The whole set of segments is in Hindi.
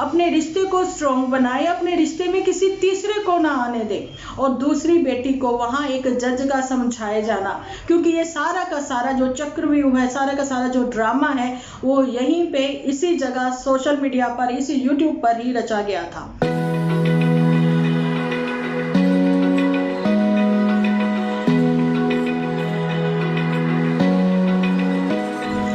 अपने रिश्ते को स्ट्रॉन्ग बनाए, अपने रिश्ते में किसी तीसरे को ना आने दे, और दूसरी बेटी को वहाँ एक जज का समझाया जाना, क्योंकि ये सारा का सारा जो चक्रव्यूह है, सारा का सारा जो ड्रामा है, वो यहीं पे इसी जगह सोशल मीडिया पर, इसी यूट्यूब पर ही रचा गया था।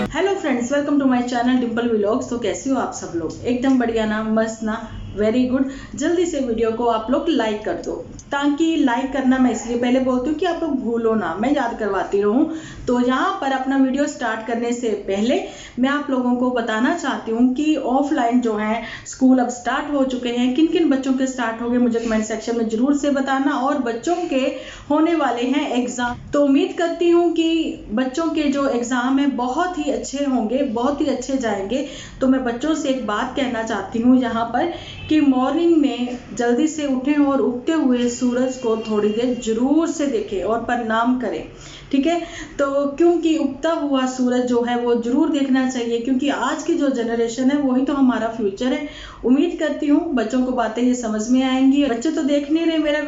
Hello friends, welcome to my channel Dimple vlogs. तो कैसे हो आप सब लोग? एकदम बढ़िया ना, मस्त ना, वेरी गुड। जल्दी से वीडियो को आप लोग लाइक कर दो, ताकि लाइक करना मैं इसलिए पहले बोलती हूँ कि आप लोग भूलो ना, मैं याद करवाती रहूँ। तो यहाँ पर अपना वीडियो स्टार्ट करने से पहले मैं आप लोगों को बताना चाहती हूँ कि ऑफलाइन जो है स्कूल अब स्टार्ट हो चुके हैं। किन किन बच्चों के स्टार्ट हो गए मुझे कमेंट सेक्शन में जरूर से बताना, और बच्चों के होने वाले हैं एग्जाम। तो उम्मीद करती हूँ कि बच्चों के जो एग्जाम है बहुत ही अच्छे होंगे, बहुत ही अच्छे जाएंगे। तो मैं बच्चों से एक बात कहना चाहती हूँ यहाँ पर कि मॉर्निंग में जल्दी से उठें और उगते हुए सूरज को थोड़ी देर जरूर से देखें और प्रणाम करें, ठीक है? तो क्योंकि उगता हुआ सूरज जो है वो जरूर देखना चाहिए, क्योंकि आज की जो जनरेशन है वही तो हमारा फ्यूचर है। उम्मीद करती हूँ बच्चों को बातें ये समझ में आएंगी। बच्चे तो देख नहीं रहे मेरा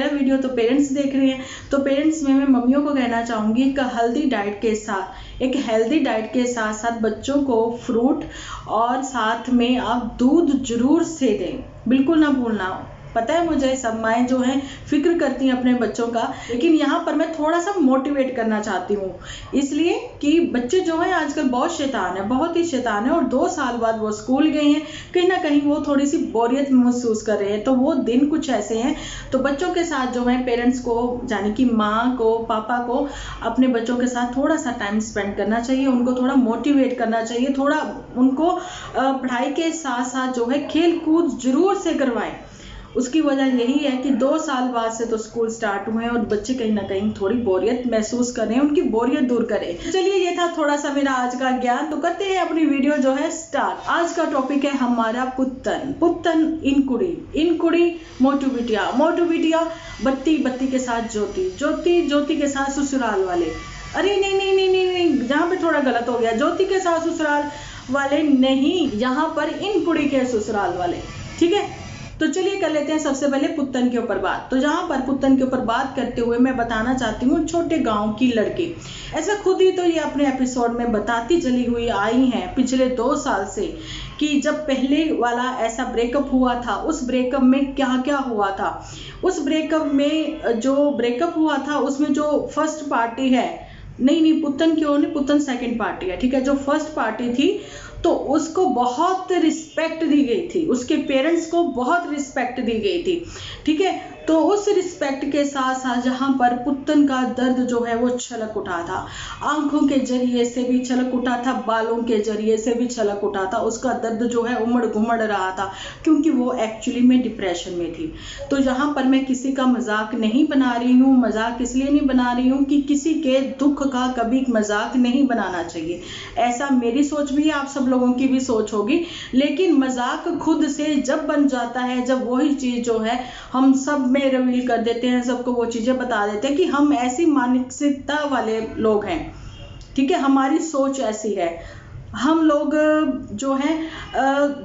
वीडियो तो पेरेंट्स देख रहे हैं। तो पेरेंट्स में मैं मम्मियों को कहना चाहूँगी कि हेल्दी डाइट के साथ, एक हेल्दी डाइट के साथ साथ बच्चों को फ्रूट और साथ में आप दूध जरूर से दें, बिल्कुल ना भूलना। पता है मुझे सब माएँ जो हैं फिक्र करती हैं अपने बच्चों का, लेकिन यहाँ पर मैं थोड़ा सा मोटिवेट करना चाहती हूँ, इसलिए कि बच्चे जो हैं आजकल बहुत शैतान है, बहुत ही शैतान है। और 2 साल बाद वो स्कूल गए हैं, कहीं ना कहीं वो थोड़ी सी बोरियत महसूस कर रहे हैं। तो वो दिन कुछ ऐसे हैं। तो बच्चों के साथ जो है पेरेंट्स को, यानी कि माँ को, पापा को अपने बच्चों के साथ थोड़ा सा टाइम स्पेंड करना चाहिए, उनको थोड़ा मोटिवेट करना चाहिए, थोड़ा उनको पढ़ाई के साथ साथ जो है खेल कूद जरूर से करवाएं। उसकी वजह यही है कि 2 साल बाद से तो स्कूल स्टार्ट हुए हैं और बच्चे कहीं ना कहीं थोड़ी बोरियत महसूस कर रहे हैं, उनकी बोरियत दूर करें। चलिए, ये था थोड़ा सा मेरा आज का ज्ञान। तो करते हैं अपनी वीडियो जो है स्टार्ट। आज का टॉपिक है हमारा पुत्तन इन कुड़ी मोटू बिटिया, बत्ती के साथ ज्योति के साथ ससुराल वाले। अरे नहीं, जहाँ पे थोड़ा गलत हो गया, ज्योति के साथ ससुराल वाले नहीं, यहाँ पर इन कुड़ी के ससुराल वाले, ठीक है? तो चलिए कर लेते हैं सबसे पहले पुत्तन के ऊपर बात। तो जहाँ पर पुत्तन के ऊपर बात करते हुए मैं बताना चाहती हूँ छोटे गांव की लड़की। ऐसा खुद ही तो ये अपने एपिसोड में बताती चली हुई आई हैं पिछले 2 साल से, कि जब पहले वाला ऐसा ब्रेकअप हुआ था, उस ब्रेकअप में क्या क्या हुआ था। उस ब्रेकअप में जो ब्रेकअप हुआ था उसमें जो फर्स्ट पार्टी है, नहीं पुत्तन क्यों नहीं, पुत्तन सेकंड पार्टी है, ठीक है? जो फर्स्ट पार्टी थी तो उसको बहुत रिस्पेक्ट दी गई थी, उसके पेरेंट्स को बहुत रिस्पेक्ट दी गई थी, ठीक है? तो उस रिस्पेक्ट के साथ साथ जहाँ पर पुत्तन का दर्द जो है वो छलक उठा था, आंखों के जरिए से भी छलक उठा था, बालों के जरिए से भी छलक उठा था। उसका दर्द जो है उमड़ घुमड़ रहा था, क्योंकि वो एक्चुअली में डिप्रेशन में थी। तो यहाँ पर मैं किसी का मजाक नहीं बना रही हूँ, मजाक इसलिए नहीं बना रही हूँ कि किसी के दुख का कभी मजाक नहीं बनाना चाहिए। ऐसा मेरी सोच भी है, आप सब लोगों की भी सोच होगी, लेकिन मजाक खुद से जब बन जाता है, जब वही चीज जो है हम सब में रिवील कर देते हैं, सबको वो चीजें बता देते हैं कि हम ऐसी मानसिकता वाले लोग हैं, ठीक है? हमारी सोच ऐसी है। हम लोग जो है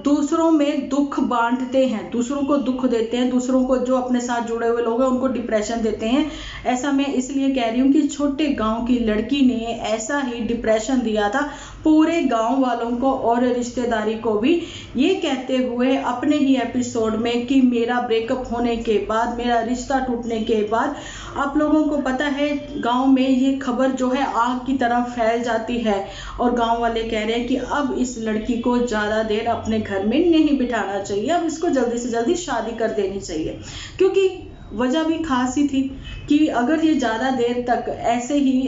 दूसरों में दुख बांटते हैं, दूसरों को दुख देते हैं, दूसरों को जो अपने साथ जुड़े हुए लोग हैं उनको डिप्रेशन देते हैं। ऐसा मैं इसलिए कह रही हूँ कि छोटे गांव की लड़की ने ऐसा ही डिप्रेशन दिया था पूरे गांव वालों को और रिश्तेदारी को भी, ये कहते हुए अपने ही एपिसोड में कि मेरा ब्रेकअप होने के बाद, मेरा रिश्ता टूटने के बाद, आप लोगों को पता है गांव में ये खबर जो है आग की तरह फैल जाती है, और गांव वाले कह रहे हैं कि अब इस लड़की को ज़्यादा देर अपने घर में नहीं बिठाना चाहिए, अब इसको जल्दी से जल्दी शादी कर देनी चाहिए। क्योंकि वजह भी खास ही थी कि अगर ये ज़्यादा देर तक ऐसे ही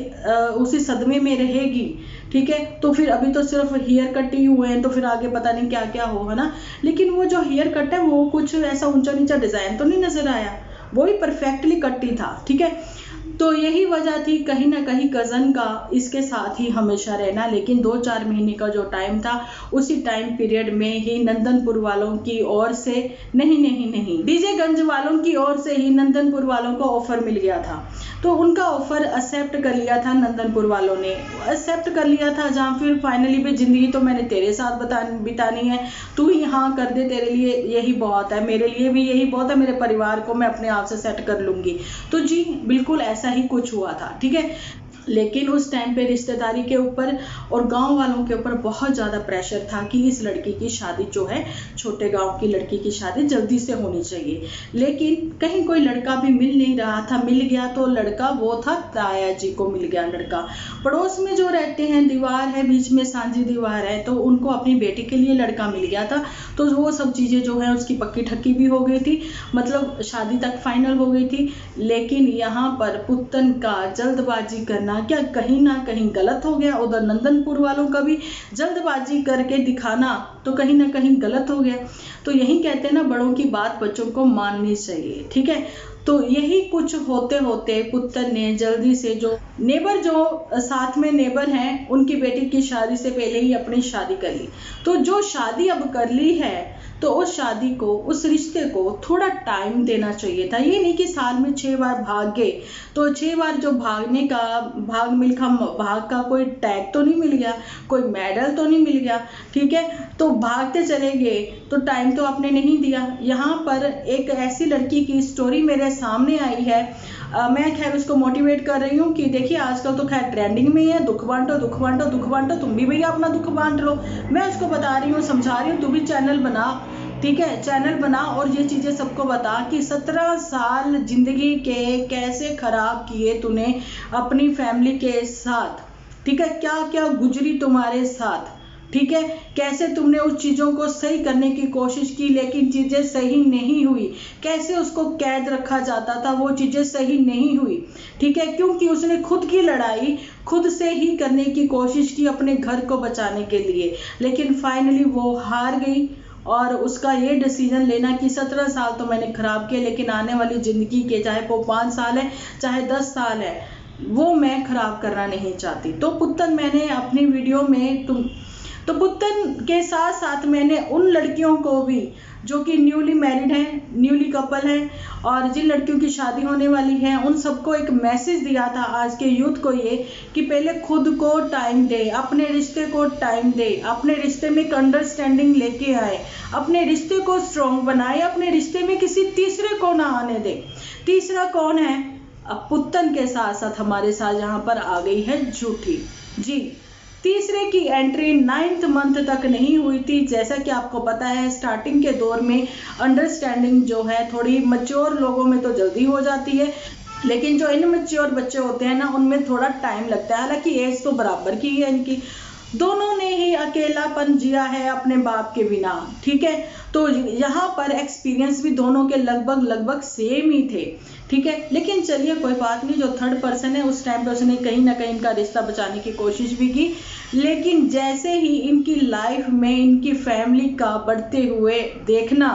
उसी सदमे में रहेगी, ठीक है, तो फिर अभी तो सिर्फ हेयर कट ही हुए हैं, तो फिर आगे पता नहीं क्या क्या होगा ना। लेकिन वो जो हेयर कट है वो कुछ ऐसा ऊंचा नीचा डिज़ाइन तो नहीं नजर आया, वो भी परफेक्टली कट ही था, ठीक है? तो यही वजह थी कहीं ना कहीं कज़न का इसके साथ ही हमेशा रहना। लेकिन 2-4 महीने का जो टाइम था, उसी टाइम पीरियड में ही नंदनपुर वालों की ओर से नहीं डीजेगंज वालों की ओर से ही नंदनपुर वालों को ऑफर मिल गया था। तो उनका ऑफर एक्सेप्ट कर लिया था, नंदनपुर वालों ने एक्सेप्ट कर लिया था। जहाँ फिर फाइनली भी जिंदगी तो मैंने तेरे साथ बितानी है, तू ही हाँ कर दे, तेरे लिए यही बहुत है, मेरे लिए भी यही बहुत है, मेरे परिवार को मैं अपने आप से सेट कर लूंगी। तो जी बिल्कुल ऐसा ही कुछ हुआ था, ठीक है। लेकिन उस टाइम पे रिश्तेदारी के ऊपर और गांव वालों के ऊपर बहुत ज़्यादा प्रेशर था कि इस लड़की की शादी जो है, छोटे गांव की लड़की की शादी जल्दी से होनी चाहिए। लेकिन कहीं कोई लड़का भी मिल नहीं रहा था। मिल गया तो लड़का वो था, ताया जी को मिल गया लड़का। पड़ोस में जो रहते हैं, दीवार है बीच में, साझी दीवार है, तो उनको अपनी बेटी के लिए लड़का मिल गया था। तो वो सब चीज़ें जो है उसकी पक्की ठक्की भी हो गई थी, मतलब शादी तक फाइनल हो गई थी। लेकिन यहाँ पर पुत्तन का जल्दबाजी करना क्या कहीं ना कहीं गलत हो गया। उधर नंदनपुर वालों का भी जल्दबाजी करके दिखाना तो कहीं ना कहीं गलत हो गया। तो यही कहते हैं ना, बड़ों की बात बच्चों को माननी चाहिए, ठीक है। तो यही कुछ होते होते पुत्तन ने जल्दी से जो साथ में नेबर हैं, उनकी बेटी की शादी से पहले ही अपनी शादी कर ली। तो जो शादी अब कर ली है, तो उस शादी को, उस रिश्ते को थोड़ा टाइम देना चाहिए था। ये नहीं कि साल में 6 बार भाग गए, तो 6 बार जो भागने का भाग का कोई टैग तो नहीं मिल गया, कोई मेडल तो नहीं मिल गया, ठीक है। तो भागते चले गए तो टाइम तो आपने नहीं दिया। यहाँ पर एक ऐसी लड़की की स्टोरी मेरे सामने आई है। मैं खैर उसको मोटिवेट कर रही हूँ कि देखिए आजकल तो खैर ट्रेंडिंग में ही है, दुख बांटो दुख बांटो दुख बांटो, तुम भी भैया अपना दुख बांट लो। मैं उसको बता रही हूँ, समझा रही हूँ, तू भी चैनल बना, ठीक है, चैनल बना और ये चीजें सबको बता कि 17 साल जिंदगी के कैसे खराब किए तूने अपनी फैमिली के साथ, ठीक है, क्या क्या गुजरी तुम्हारे साथ, ठीक है, कैसे तुमने उस चीजों को सही करने की कोशिश की लेकिन चीजें सही नहीं हुई, कैसे उसको कैद रखा जाता था, वो चीजें सही नहीं हुई, ठीक है, क्योंकि उसने खुद की लड़ाई खुद से ही करने की कोशिश की अपने घर को बचाने के लिए। लेकिन फाइनली वो हार गई और उसका ये डिसीजन लेना कि 17 साल तो मैंने खराब किए, लेकिन आने वाली जिंदगी के चाहे वो 5 साल है चाहे 10 साल है, वो मैं खराब करना नहीं चाहती। तो पुत्तन मैंने अपनी वीडियो में तो पुत्तन के साथ साथ मैंने उन लड़कियों को भी जो कि न्यूली मैरिड हैं, न्यूली कपल हैं और जिन लड़कियों की शादी होने वाली है, उन सबको एक मैसेज दिया था आज के यूथ को, ये कि पहले खुद को टाइम दे, अपने रिश्ते को टाइम दे, अपने रिश्ते में एक अंडरस्टैंडिंग लेके आए, अपने रिश्ते को स्ट्रॉन्ग बनाए, अपने रिश्ते में किसी तीसरे को ना आने दे। तीसरा कौन है? अब पुत्तन के साथ साथ हमारे साथ यहाँ पर आ गई है झूठी। जी, तीसरे की एंट्री 9th मंथ तक नहीं हुई थी। जैसा कि आपको पता है स्टार्टिंग के दौर में अंडरस्टैंडिंग जो है थोड़ी मैच्योर लोगों में तो जल्दी हो जाती है, लेकिन जो इनमैच्योर बच्चे होते हैं ना, उनमें थोड़ा टाइम लगता है। हालांकि एज तो बराबर की है इनकी, दोनों ने ही अकेलापन जिया है अपने बाप के बिना, ठीक है। तो यहाँ पर एक्सपीरियंस भी दोनों के लगभग सेम ही थे, ठीक है। लेकिन चलिए कोई बात नहीं, जो थर्ड पर्सन है उस टाइम पे उसने कहीं ना कहीं इनका रिश्ता बचाने की कोशिश भी की। लेकिन जैसे ही इनकी लाइफ में इनकी फैमिली का बढ़ते हुए देखना,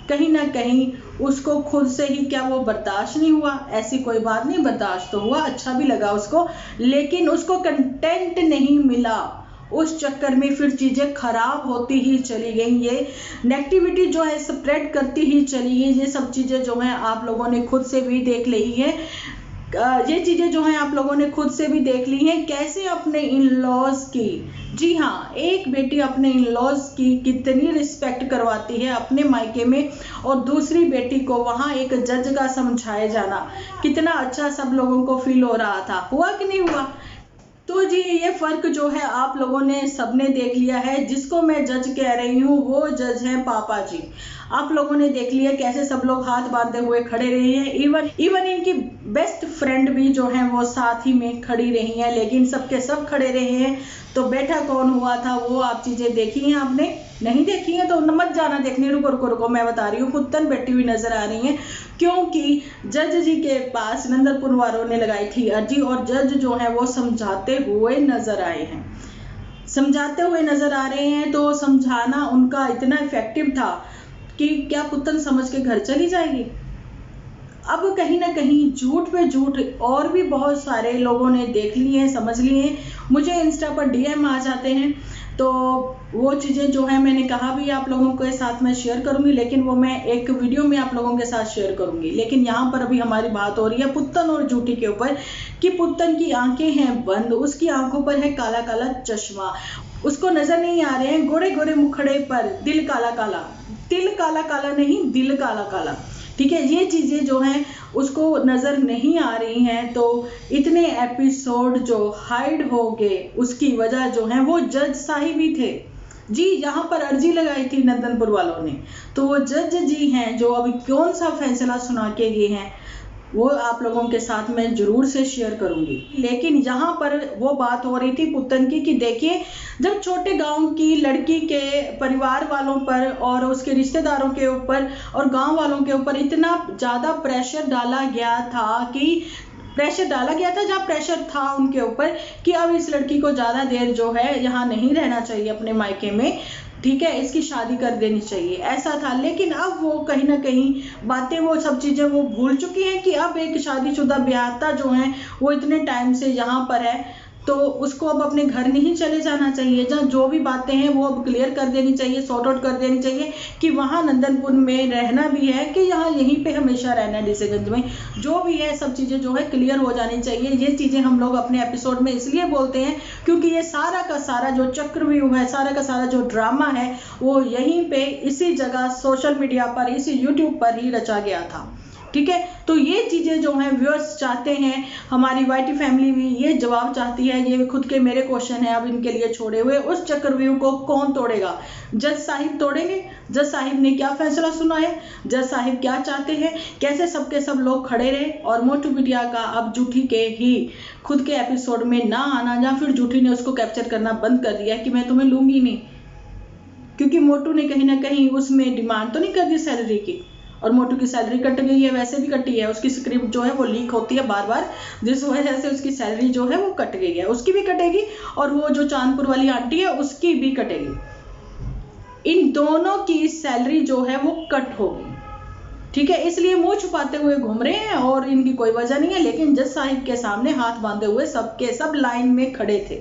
कहीं ना कहीं उसको खुद से ही क्या वो बर्दाश्त नहीं हुआ? ऐसी कोई बात नहीं, बर्दाश्त तो हुआ, अच्छा भी लगा उसको, लेकिन उसको कंटेंट नहीं मिला। उस चक्कर में फिर चीजें खराब होती ही चली गई, ये नेगेटिविटी जो है स्प्रेड करती ही चली गई। ये सब चीजें जो है आप लोगों ने खुद से भी देख ली है, ये चीजें जो हैं आप लोगों ने खुद से भी देख ली हैं, कैसे अपने इन लॉज की, जी हाँ, एक बेटी अपने इन लॉज की कितनी रिस्पेक्ट करवाती है अपने मायके में, और दूसरी बेटी को वहां एक जज का समझाया जाना कितना अच्छा सब लोगों को फील हो रहा था। हुआ कि नहीं हुआ? तो जी ये फर्क जो है आप लोगों ने सबने देख लिया है। जिसको मैं जज कह रही हूँ वो जज हैं पापा जी। आप लोगों ने देख लिया कैसे सब लोग हाथ बांधे हुए खड़े रहे हैं, इवन इनकी बेस्ट फ्रेंड भी जो है वो साथ ही में खड़ी रही हैं, लेकिन सबके सब खड़े रहे हैं। तो बैठा कौन हुआ था वो आप चीजें देखी हैं? आपने नहीं देखी है तो मत जाना देखने, रुको मैं बता रही हूँ। पुत्तन बैठी हुई नजर आ रही है क्योंकि जज जी के पास नंदनपुर वालों ने लगाई थी अर्जी, और जज जो है वो समझाते हुए नजर आए हैं, समझाते हुए नजर आ रहे हैं। तो समझाना उनका इतना इफेक्टिव था कि क्या पुत्तन समझ के घर चली जाएगी? अब कहीं ना कहीं झूठ पे झूठ और भी बहुत सारे लोगों ने देख लिए हैं, समझ लिए हैं। मुझे इंस्टा पर डीएम आ जाते हैं, तो वो चीज़ें जो है मैंने कहा भी आप लोगों के साथ मैं शेयर करूंगी, लेकिन वो मैं एक वीडियो में आप लोगों के साथ शेयर करूंगी। लेकिन यहाँ पर अभी हमारी बात हो रही है पुत्तन और जूठी के ऊपर, कि पुत्तन की आंखें हैं बंद, उसकी आंखों पर है काला काला चश्मा, उसको नजर नहीं आ रहे हैं गोरे गोरे मुखड़े पर दिल काला काला, तिल काला काला नहीं, दिल काला काला। ठीक है, ये चीजें जो हैं उसको नजर नहीं आ रही हैं। तो इतने एपिसोड जो हाइड हो गए, उसकी वजह जो है वो जज साहिब ही थे जी। यहाँ पर अर्जी लगाई थी नंदनपुर वालों ने, तो वो जज जी हैं जो अभी कौन सा फैसला सुना के गए हैं वो आप लोगों के साथ मैं जरूर से शेयर करूंगी। लेकिन यहाँ पर वो बात हो रही थी पुत्तन की, कि देखिए जब छोटे गांव की लड़की के परिवार वालों पर और उसके रिश्तेदारों के ऊपर और गांव वालों के ऊपर इतना ज़्यादा प्रेशर डाला गया था, जहाँ प्रेशर था उनके ऊपर कि अब इस लड़की को ज़्यादा देर जो है यहाँ नहीं रहना चाहिए अपने मायके में, ठीक है, इसकी शादी कर देनी चाहिए, ऐसा था। लेकिन अब वो कहीं ना कहीं बातें, वो सब चीज़ें वो भूल चुकी हैं कि अब एक शादीशुदा ब्याहता जो है वो इतने टाइम से यहाँ पर है, तो उसको अब अपने घर नहीं चले जाना चाहिए। जहाँ जो भी बातें हैं वो अब क्लियर कर देनी चाहिए, सॉर्ट आउट कर देनी चाहिए कि वहाँ नंदनपुर में रहना भी है कि यहाँ यहीं पे हमेशा रहना है डीसीगंज में, जो भी है सब चीज़ें जो है क्लियर हो जानी चाहिए। ये चीज़ें हम लोग अपने एपिसोड में इसलिए बोलते हैं क्योंकि ये सारा का सारा जो चक्रव्यूह है, सारा का सारा जो ड्रामा है वो यहीं पे इसी जगह सोशल मीडिया पर, इसी यूट्यूब पर ही रचा गया था। ठीक है, तो ये चीजें जो हैं व्यूअर्स चाहते हैं, हमारी वाईटी फैमिली भी ये जवाब चाहती है, ये खुद के मेरे क्वेश्चन है अब इनके लिए छोड़े हुए। उस चक्रव्यूह को कौन तोड़ेगा? जज साहिब तोड़ेंगे? जज साहिब ने क्या फैसला सुना है? जज साहिब क्या चाहते हैं? कैसे सबके सब लोग खड़े रहे और मोटू बिटिया का अब जूठी के ही खुद के एपिसोड में ना आना, या फिर जूठी ने उसको कैप्चर करना बंद कर दिया कि मैं तुम्हें लूंगी नहीं, क्योंकि मोटू ने कहीं ना कहीं उसमें डिमांड तो नहीं कर दी सैलरी की, और मोटू की सैलरी कट गई है, वैसे भी कटी है, उसकी स्क्रिप्ट जो है वो लीक होती है बार बार, जिस वजह से उसकी सैलरी जो है वो कट गई है, उसकी भी कटेगी और वो जो चांदपुर वाली आंटी है उसकी भी कटेगी। इन दोनों की सैलरी जो है वो कट होगी। ठीक है, इसलिए मुंह छुपाते हुए घूम रहे हैं और इनकी कोई वजह नहीं है, लेकिन जज साहिब के सामने हाथ बांधे हुए सबके सब लाइन में खड़े थे।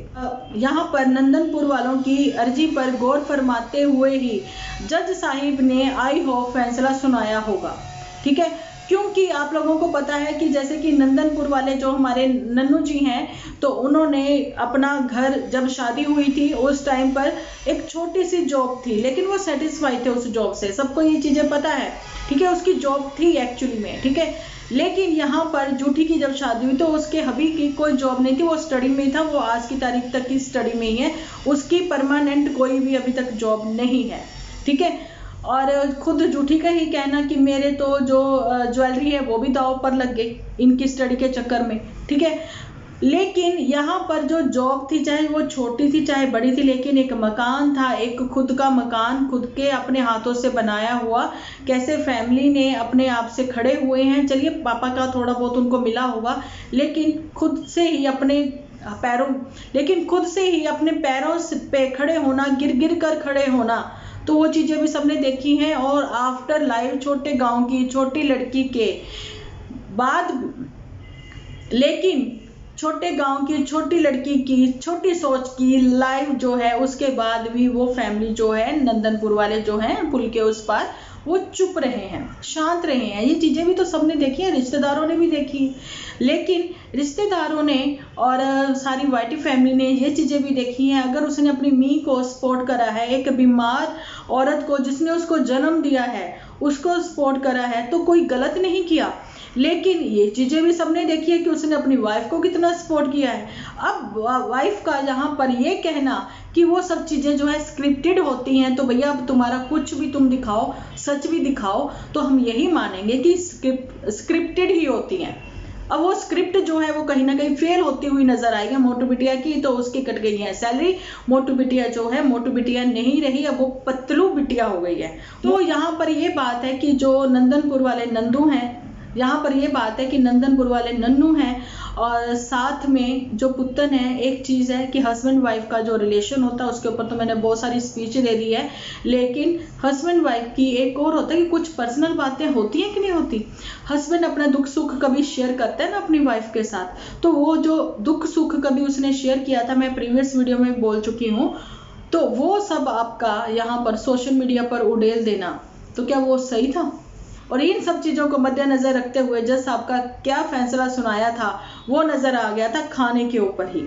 यहाँ पर नंदनपुर वालों की अर्जी पर गौर फरमाते हुए ही जज साहिब ने आई होप फैसला सुनाया होगा। ठीक है, क्योंकि आप लोगों को पता है कि जैसे कि नंदनपुर वाले जो हमारे नन्नू जी हैं, तो उन्होंने अपना घर, जब शादी हुई थी उस टाइम पर एक छोटी सी जॉब थी, लेकिन वो सेटिस्फाई थे उस जॉब से, सबको ये चीजें पता है। ठीक है, उसकी जॉब थी एक्चुअली में। ठीक है, लेकिन यहाँ पर जूठी की जब शादी हुई तो उसके हबी की कोई जॉब नहीं थी, वो स्टडी में ही था, वो आज की तारीख तक की स्टडी में ही है, उसकी परमानेंट कोई भी अभी तक जॉब नहीं है। ठीक है, और खुद जूठी का ही कहना कि मेरे तो जो ज्वेलरी है वो भी दांव पर लग गई इनकी स्टडी के चक्कर में। ठीक है, लेकिन यहाँ पर जो जॉब थी, चाहे वो छोटी थी चाहे बड़ी थी, लेकिन एक मकान था, एक खुद का मकान, खुद के अपने हाथों से बनाया हुआ। कैसे फैमिली ने अपने आप से खड़े हुए हैं, चलिए पापा का थोड़ा बहुत उनको मिला होगा, लेकिन खुद से ही अपने पैरों पे खड़े होना, गिर गिर कर खड़े होना, तो वो चीजें भी सबने देखी हैं। और आफ्टर लाइव छोटे गांव की छोटी लड़की के बाद, लेकिन छोटे गांव की छोटी लड़की की छोटी सोच की लाइव जो है, उसके बाद भी वो फैमिली जो है, नंदनपुर वाले जो हैं पुल के उस पार, वो चुप रहे हैं, शांत रहे हैं। ये चीजें भी तो सबने देखी है, रिश्तेदारों ने भी देखी, लेकिन रिश्तेदारों ने और सारी वाईटी फैमिली ने ये चीजें भी देखी हैं। अगर उसने अपनी मी को सपोर्ट करा है, एक बीमार औरत को जिसने उसको जन्म दिया है उसको सपोर्ट करा है, तो कोई गलत नहीं किया। लेकिन ये चीजें भी सबने देखी है कि उसने अपनी वाइफ को कितना सपोर्ट किया है। अब वाइफ का यहाँ पर ये कहना कि वो सब चीजें जो है स्क्रिप्टेड होती हैं, तो भैया अब तुम्हारा कुछ भी तुम दिखाओ, सच भी दिखाओ, तो हम यही मानेंगे कि स्क्रिप्टेड ही होती हैं। अब वो स्क्रिप्ट जो है वो कहीं ना कहीं फेल होती हुई नजर आएगी मोटू बिटिया की, तो उसकी कट गई है सैलरी। मोटू बिटिया जो है मोटू बिटिया नहीं रही, अब वो पतलू बिटिया हो गई है। तो यहाँ पर ये बात है कि जो नंदनपुर वाले नंदू हैं, यहाँ पर ये बात है कि नंदनपुर वाले नन्नू हैं और साथ में जो पुत्तन है। एक चीज़ है कि हस्बैंड वाइफ का जो रिलेशन होता है उसके ऊपर तो मैंने बहुत सारी स्पीच दे दी है, लेकिन हस्बैंड वाइफ की एक और होता है कि कुछ पर्सनल बातें होती हैं कि नहीं होती। हस्बैंड अपना दुख सुख कभी शेयर करता है ना अपनी वाइफ के साथ, तो वो जो दुख सुख कभी उसने शेयर किया था, मैं प्रीवियस वीडियो में बोल चुकी हूँ, तो वो सब आपका यहाँ पर सोशल मीडिया पर उड़ेल देना, तो क्या वो सही था? और इन सब चीज़ों को मद्देनजर रखते हुए जज साहब का क्या फैसला सुनाया था वो नज़र आ गया था खाने के ऊपर ही।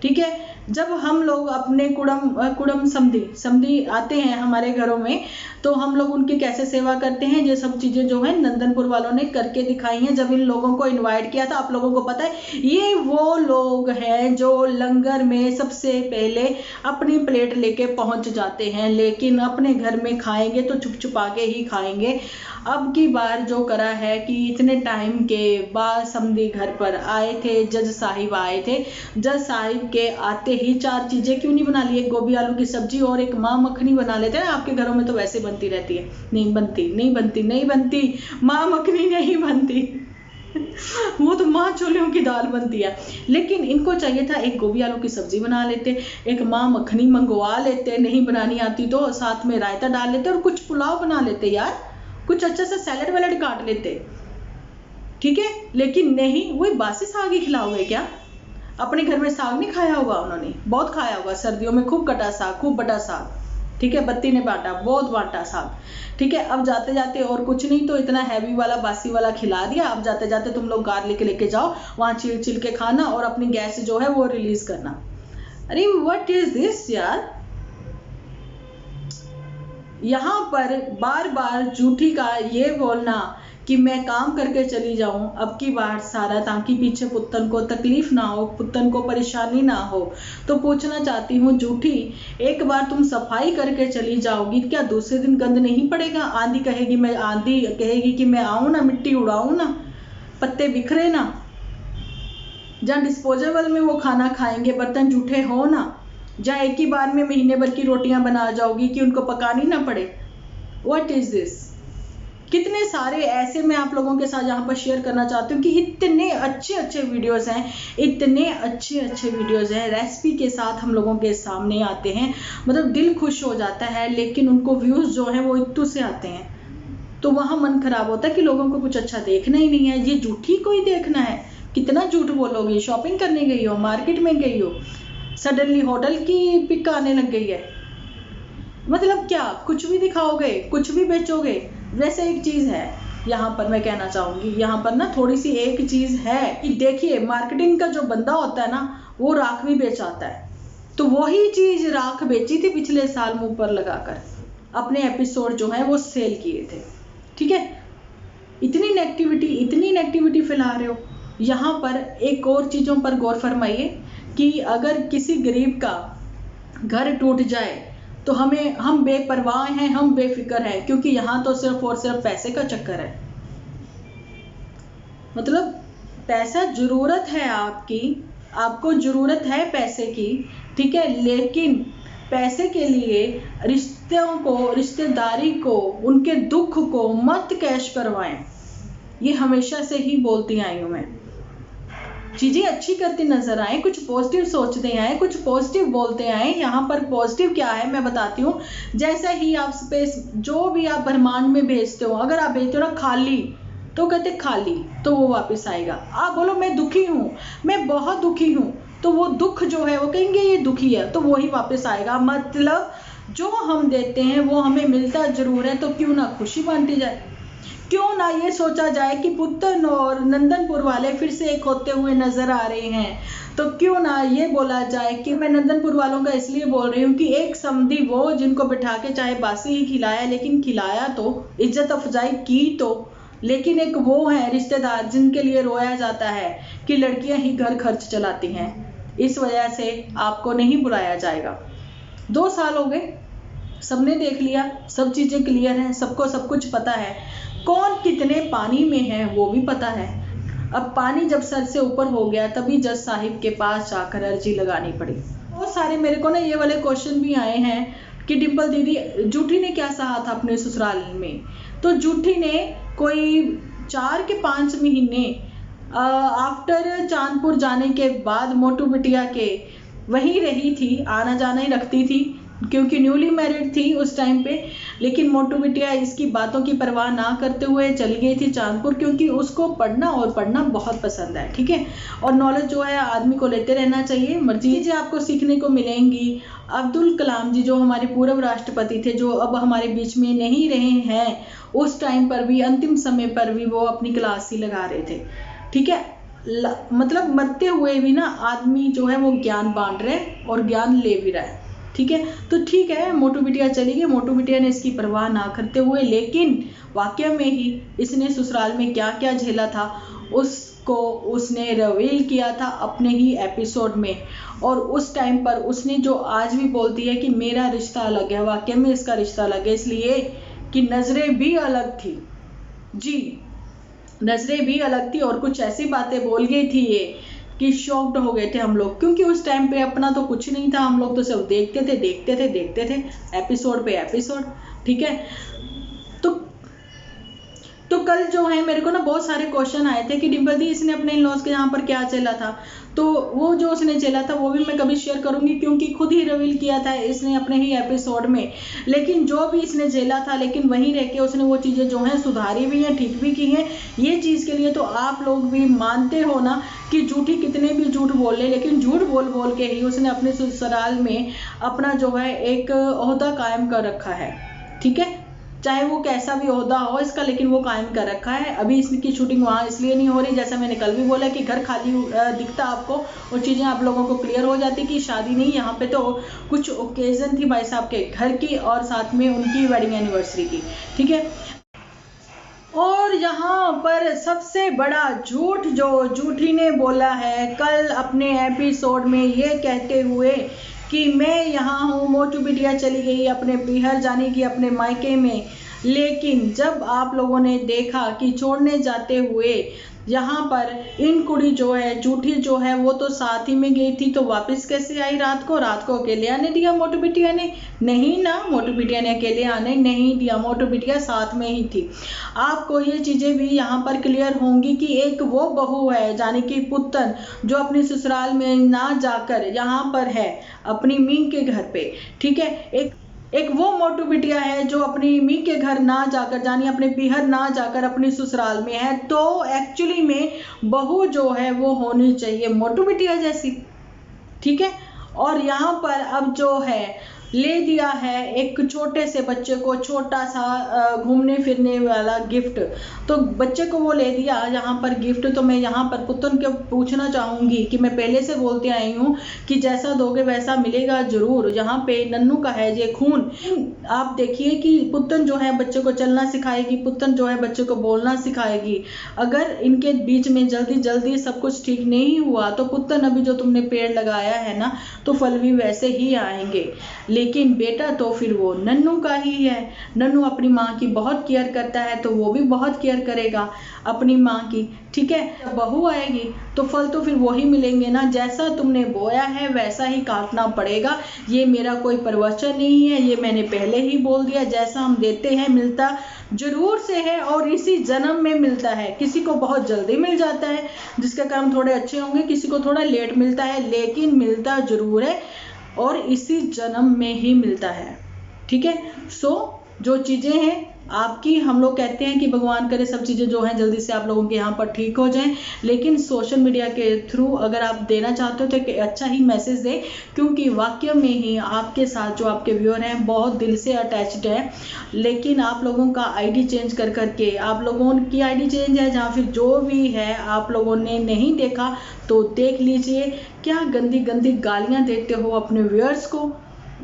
ठीक है, जब हम लोग अपने कुड़म समधी आते हैं हमारे घरों में, तो हम लोग उनकी कैसे सेवा करते हैं, ये सब चीज़ें जो है नंदनपुर वालों ने करके दिखाई हैं। जब इन लोगों को इनवाइट किया था, आप लोगों को पता है ये वो लोग हैं जो लंगर में सबसे पहले अपनी प्लेट लेके पहुंच जाते हैं, लेकिन अपने घर में खाएंगे तो छुप छुपा के ही खाएंगे। अब की बार जो करा है कि इतने टाइम के बाद समधी घर पर आए थे, जज साहिब आए थे, जज साहिब के आते ही 4 चीज़ें क्यों नहीं बना ली, एक गोभी आलू की सब्जी और एक माँ मखनी बना लेते हैं। आपके घरों में तो वैसे बनती रहती है, नहीं बनती माँ मखनी नहीं बनती वो तो माँ छोलियों की दाल बनती है। लेकिन इनको चाहिए था एक गोभी आलू की सब्जी बना लेते, एक माँ मखनी मंगवा लेते, नहीं बनानी आती तो साथ में रायता डाल लेते और कुछ पुलाव बना लेते यार, कुछ अच्छा सा सैलेड वैलेड काट लेते। ठीक है, लेकिन नहीं, वही बासी साग ही खिलाओगे क्या? अपने घर में साग नहीं खाया होगा उन्होंने, बहुत खाया होगा सर्दियों में, खूब कटा साग, खूब बटा साग। ठीक है, बत्ती ने बांटा, बहुत बांटा साग। ठीक है, अब जाते जाते और कुछ नहीं तो इतना हैवी वाला बासी वाला खिला दिया। अब जाते जाते तुम लोग गार्लिक लेके जाओ, वहां चिल चिल के खाना और अपनी गैस जो है वो रिलीज करना। अरे व्हाट इज दिस यार। यहाँ पर बार बार झूठी का ये बोलना कि मैं काम करके चली जाऊं अब की बार सारा, ताकि पीछे पुत्तन को तकलीफ ना हो, पुत्तन को परेशानी ना हो। तो पूछना चाहती हूँ झूठी, एक बार तुम सफाई करके चली जाओगी, क्या दूसरे दिन गंद नहीं पड़ेगा? आंधी कहेगी कि मैं आऊँ ना, मिट्टी उड़ाऊँ ना, पत्ते बिखरे ना, जहाँ डिस्पोजेबल में वो खाना खाएंगे बर्तन जूठे हो ना, जहाँ एक ही बार में महीने भर की रोटियां बना जाओगी कि उनको पकानी ना पड़े। What is this. कितने सारे ऐसे मैं आप लोगों के साथ यहाँ पर शेयर करना चाहती हूँ कि इतने अच्छे वीडियोस हैं, इतने अच्छे वीडियोस हैं, रेसिपी के साथ हम लोगों के सामने आते हैं, मतलब दिल खुश हो जाता है, लेकिन उनको व्यूज जो है वो इतू से आते हैं, तो वहाँ मन खराब होता है कि लोगों को कुछ अच्छा देखना ही नहीं है, ये झूठी को ही देखना है। कितना झूठ बोलोगी, शॉपिंग करने गई हो, मार्केट में गई हो, सडनली होटल की पिक आने लग गई है, मतलब क्या कुछ भी दिखाओगे, कुछ भी बेचोगे। वैसे एक चीज है यहाँ पर मैं कहना चाहूंगी, यहाँ पर ना थोड़ी सी एक चीज है कि देखिए मार्केटिंग का जो बंदा होता है ना वो राख भी बेचाता है, तो वही चीज राख बेची थी पिछले साल मुंह पर लगाकर, अपने एपिसोड जो है वो सेल किए थे। ठीक है, इतनी नेगेटिविटी फैला रहे हो। यहाँ पर एक और चीजों पर गौर फरमाइए कि अगर किसी गरीब का घर टूट जाए तो हम बेपरवाह हैं, हम बेफिक्र हैं, क्योंकि यहाँ तो सिर्फ और सिर्फ पैसे का चक्कर है। मतलब पैसा जरूरत है आपको जरूरत है पैसे की, ठीक है, लेकिन पैसे के लिए रिश्तेदारी को, उनके दुख को मत कैश करवाएं। ये हमेशा से ही बोलती आई हूं मैं। चीजें अच्छी करते नजर आए, कुछ पॉजिटिव सोचते आए, कुछ पॉजिटिव बोलते आए। यहाँ पर पॉजिटिव क्या है मैं बताती हूँ। जैसे ही आप स्पेस जो भी आप ब्रह्मांड में भेजते हो, अगर आप भेजते हो ना खाली, तो कहते खाली, तो वो वापस आएगा। आप बोलो मैं दुखी हूँ, मैं बहुत दुखी हूँ, तो वो दुख जो है वो कहेंगे ये दुखी है, तो वही वापस आएगा। मतलब जो हम देते हैं वो हमें मिलता जरूर है, तो क्यों ना खुशी बांटी जाए, क्यों ना ये सोचा जाए कि पुत्तन और नंदनपुर वाले फिर से एक होते हुए नजर आ रहे हैं, तो क्यों ना ये बोला जाए कि मैं नंदनपुर वालों का इसलिए बोल रही हूँ कि एक समधी वो जिनको बिठा के चाहे बासी ही खिलाया, लेकिन खिलाया तो, इज्जत अफजाई की तो, लेकिन एक वो है रिश्तेदार जिनके लिए रोया जाता है कि लड़कियां ही घर खर्च चलाती हैं, इस वजह से आपको नहीं बुलाया जाएगा। 2 साल हो गए, सबने देख लिया, सब चीजें क्लियर हैं, सबको सब कुछ पता है, कौन कितने पानी में है वो भी पता है। अब पानी जब सर से ऊपर हो गया तभी जज साहिब के पास जाकर अर्जी लगानी पड़ी। बहुत सारे मेरे को ना ये वाले क्वेश्चन भी आए हैं कि डिम्पल दीदी झूठी ने क्या सहा था अपने ससुराल में। तो झूठी ने कोई 4 के 5 महीने आफ्टर चांदपुर जाने के बाद मोटू बिटिया के वहीं रही थी, आना जाना ही रखती थी क्योंकि न्यूली मैरिड थी उस टाइम पे। लेकिन मोटू बिटिया इसकी बातों की परवाह ना करते हुए चली गई थी चांदपुर, क्योंकि उसको पढ़ना बहुत पसंद है, ठीक है। और नॉलेज जो है आदमी को लेते रहना चाहिए, मर्जी चीज़ें आपको सीखने को मिलेंगी। अब्दुल कलाम जी जो हमारे पूर्व राष्ट्रपति थे, जो अब हमारे बीच में नहीं रहे हैं, उस टाइम पर भी अंतिम समय पर भी वो अपनी क्लास ही लगा रहे थे, ठीक है। मतलब मरते हुए भी ना आदमी जो है वो ज्ञान बांट रहे और ज्ञान ले भी रहा है, ठीक है। तो ठीक है, मोटू बिटिया चली गई, मोटू बिटिया ने इसकी परवाह ना करते हुए, लेकिन वाकई में ही इसने ससुराल में क्या क्या झेला था उसको उसने रिवील किया था अपने ही एपिसोड में। और उस टाइम पर उसने जो आज भी बोलती है कि मेरा रिश्ता अलग है, वाकई में इसका रिश्ता अलग है, इसलिए कि नजरें भी अलग थी जी, नजरें भी अलग थी। और कुछ ऐसी बातें बोल गई थी ये कि शॉक्ड हो गए थे हम लोग, क्योंकि उस टाइम पे अपना तो कुछ नहीं था, हम लोग तो सिर्फ देखते थे एपिसोड पे एपिसोड, ठीक है। तो कल जो है मेरे को ना बहुत सारे क्वेश्चन आए थे कि डिम्पल दी इसने अपने इन-लॉज के यहाँ पर क्या चला था, तो वो जो उसने चला था वो भी मैं कभी शेयर करूंगी, क्योंकि खुद ही रिवील किया था इसने अपने ही एपिसोड में। लेकिन जो भी इसने झेला था, लेकिन वहीं रह के उसने वो चीज़ें जो हैं सुधारी भी हैं, ठीक भी की हैं। ये चीज़ के लिए तो आप लोग भी मानते हो ना कि झूठी कितने भी झूठ बोल ले, लेकिन झूठ बोल बोल के ही उसने अपने ससुराल में अपना जो है एक ओहदा कायम कर रखा है, ठीक है। चाहे वो कैसा भी ओहदा हो इसका, लेकिन वो कायम कर रखा है। अभी इसकी शूटिंग वहाँ इसलिए नहीं हो रही, जैसा मैंने कल भी बोला कि घर खाली दिखता आपको और चीज़ें आप लोगों को क्लियर हो जाती कि शादी नहीं, यहाँ पे तो कुछ ओकेजन थी भाई साहब के घर की और साथ में उनकी वेडिंग एनिवर्सरी की, ठीक है। और यहाँ पर सबसे बड़ा झूठ जो झूठी ने बोला है कल अपने एपिसोड में, ये कहते हुए कि मैं यहाँ हूँ, मोटू बिटिया चली गई अपने बिहार जाने की अपने मायके में। लेकिन जब आप लोगों ने देखा कि छोड़ने जाते हुए यहाँ पर इन कुड़ी जो है झूठी जो है वो तो साथ ही में गई थी, तो वापस कैसे आई रात को अकेले आने दिया मोटू बिटिया ने? नहीं ना, मोटू बिटिया ने अकेले आने नहीं दिया, मोटू बिटिया साथ में ही थी। आपको ये चीज़ें भी यहाँ पर क्लियर होंगी कि एक वो बहू है यानी कि पुतन, जो अपने ससुराल में ना जाकर यहाँ पर है अपनी मीन के घर पे, ठीक है। एक वो मोटू बिटिया है जो अपनी मी के घर ना जाकर यानी अपने पीहर ना जाकर अपनी ससुराल में है। तो एक्चुअली में बहू जो है वो होनी चाहिए मोटू बिटिया जैसी, ठीक है। और यहाँ पर अब जो है ले दिया है एक छोटे से बच्चे को छोटा सा घूमने फिरने वाला गिफ्ट, तो बच्चे को वो ले दिया यहाँ पर गिफ्ट। तो मैं यहाँ पर पुतन को पूछना चाहूँगी कि मैं पहले से बोलते आई हूँ कि जैसा दोगे वैसा मिलेगा ज़रूर। यहाँ पे नन्नू का है ये खून, आप देखिए कि पुतन जो है बच्चे को चलना सिखाएगी, पुतन जो है बच्चे को बोलना सिखाएगी। अगर इनके बीच में जल्दी सब कुछ ठीक नहीं हुआ तो पुतन अभी जो तुमने पेड़ लगाया है ना, तो फल भी वैसे ही आएंगे। लेकिन बेटा तो फिर वो नन्नू का ही है। नन्नू अपनी माँ की बहुत केयर करता है, तो वो भी बहुत केयर करेगा अपनी माँ की, ठीक है। जब बहू आएगी तो फल तो फिर वही मिलेंगे ना, जैसा तुमने बोया है वैसा ही काटना पड़ेगा। ये मेरा कोई प्रवचन नहीं है, ये मैंने पहले ही बोल दिया। जैसा हम देते हैं मिलता जरूर से है और इसी जन्म में मिलता है। किसी को बहुत जल्दी मिल जाता है जिसके कर्म थोड़े अच्छे होंगे, किसी को थोड़ा लेट मिलता है, लेकिन मिलता जरूर है और इसी जन्म में ही मिलता है, ठीक है। सो जो चीज़ें हैं आपकी, हम लोग कहते हैं कि भगवान करे सब चीज़ें जो हैं जल्दी से आप लोगों के यहाँ पर ठीक हो जाएं, लेकिन सोशल मीडिया के थ्रू अगर आप देना चाहते हो तो एक अच्छा ही मैसेज दें, क्योंकि वाकई में ही आपके साथ जो आपके व्यूअर हैं बहुत दिल से अटैच्ड है। लेकिन आप लोगों का आईडी चेंज कर करके, आप लोगों की आईडी चेंज है जहाँ फिर जो भी है आप लोगों ने नहीं देखा तो देख लीजिए, क्या गंदी गंदी गालियाँ देते हो अपने व्यूअर्स को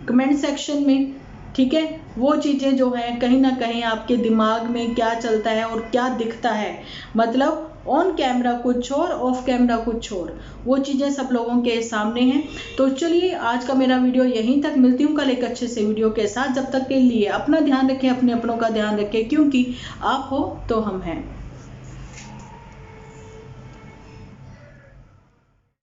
कमेंट सेक्शन में, ठीक है। वो चीज़ें जो हैं कहीं ना कहीं आपके दिमाग में क्या चलता है और क्या दिखता है, मतलब ऑन कैमरा कुछ और ऑफ कैमरा कुछ और, वो चीज़ें सब लोगों के सामने हैं। तो चलिए आज का मेरा वीडियो यहीं तक, मिलती हूँ कल एक अच्छे से वीडियो के साथ। जब तक के लिए अपना ध्यान रखें, अपने अपनों का ध्यान रखें, क्योंकि आप हो तो हम हैं।